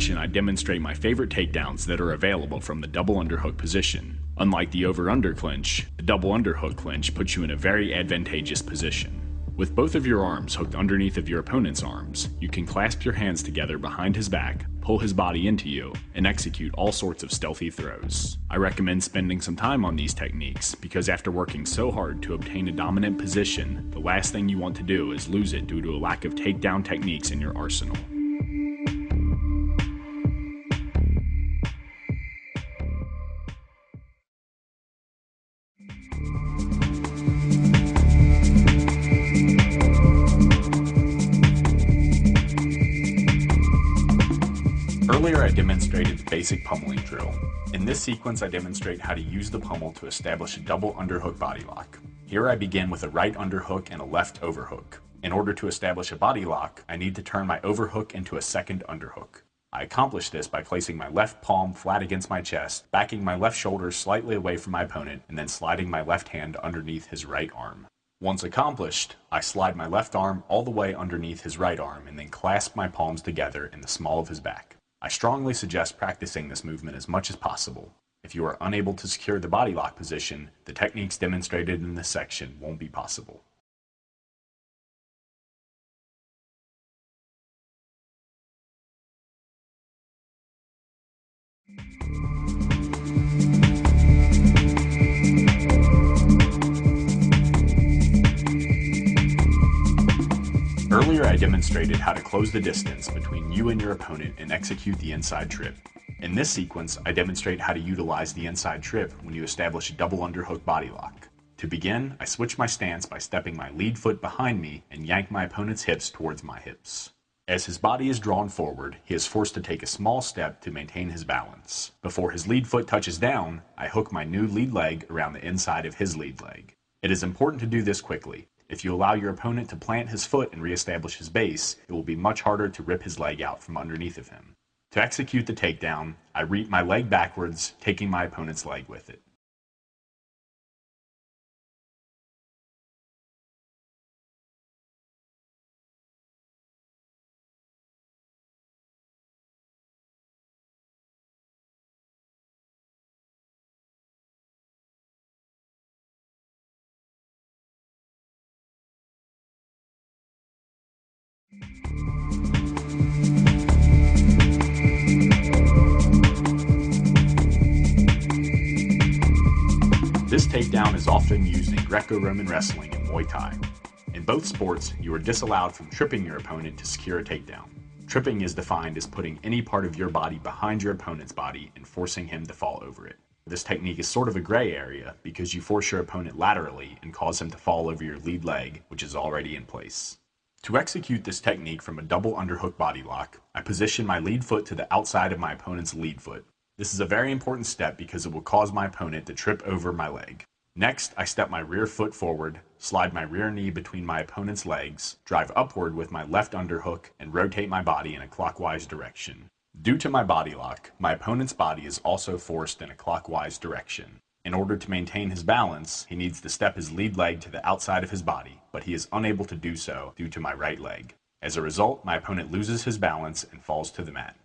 section, I demonstrate my favorite takedowns that are available from the double underhook position. Unlike the over-under clinch, the double underhook clinch puts you in a very advantageous position. With both of your arms hooked underneath of your opponent's arms, you can clasp your hands together behind his back, pull his body into you, and execute all sorts of stealthy throws. I recommend spending some time on these techniques because after working so hard to obtain a dominant position, the last thing you want to do is lose it due to a lack of takedown techniques in your arsenal. Earlier I demonstrated the basic pummeling drill. In this sequence I demonstrate how to use the pummel to establish a double underhook body lock. Here I begin with a right underhook and a left overhook. In order to establish a body lock, I need to turn my overhook into a second underhook. I accomplish this by placing my left palm flat against my chest, backing my left shoulder slightly away from my opponent, and then sliding my left hand underneath his right arm. Once accomplished, I slide my left arm all the way underneath his right arm and then clasp my palms together in the small of his back. I strongly suggest practicing this movement as much as possible. If you are unable to secure the body lock position, the techniques demonstrated in this section won't be possible. Earlier I demonstrated how to close the distance between you and your opponent and execute the inside trip. In this sequence, I demonstrate how to utilize the inside trip when you establish a double underhook body lock. To begin, I switch my stance by stepping my lead foot behind me and yank my opponent's hips towards my hips. As his body is drawn forward, he is forced to take a small step to maintain his balance. Before his lead foot touches down, I hook my new lead leg around the inside of his lead leg. It is important to do this quickly. If you allow your opponent to plant his foot and reestablish his base, it will be much harder to rip his leg out from underneath of him. To execute the takedown, I reap my leg backwards, taking my opponent's leg with it. This takedown is often used in Greco-Roman wrestling and Muay Thai. In both sports, you are disallowed from tripping your opponent to secure a takedown. Tripping is defined as putting any part of your body behind your opponent's body and forcing him to fall over it. This technique is sort of a gray area because you force your opponent laterally and cause him to fall over your lead leg, which is already in place. To execute this technique from a double underhook body lock, I position my lead foot to the outside of my opponent's lead foot. This is a very important step because it will cause my opponent to trip over my leg. Next, I step my rear foot forward, slide my rear knee between my opponent's legs, drive upward with my left underhook, and rotate my body in a clockwise direction. Due to my body lock, my opponent's body is also forced in a clockwise direction. In order to maintain his balance, he needs to step his lead leg to the outside of his body, but he is unable to do so due to my right leg. As a result, my opponent loses his balance and falls to the mat.